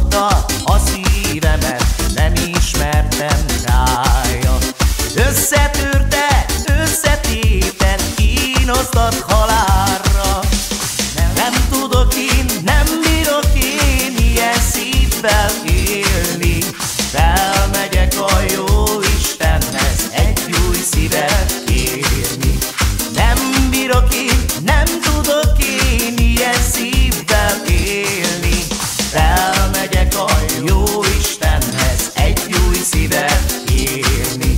megmozgatta a szívemet, nem ismertem rája. Összetörted, összetéped, kínoztat halálra. Nem tudok én, nem bírok én ilyen szívvel élni. Felmegyek a jó Istenhez egy új szívet kérni. Nem bírok én, nem tudok én ilyen szívvel élni. Felmegyek a jó Istenhez egy új szívet kérni.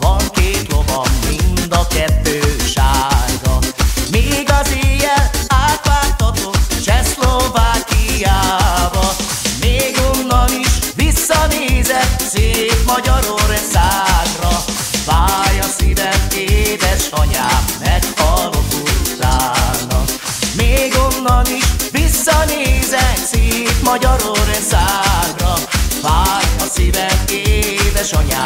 Van két lovam, mind a kettő sárga. Még az éjjel átvágtatok Csehszlovákiába. Még onnan is visszanézek szép Magyarországra. Fáj a szívem, édesanyám, meghalok utána. Még onnan is visszanézek szép Magyarországra. Fáj a szívem, édesanyám,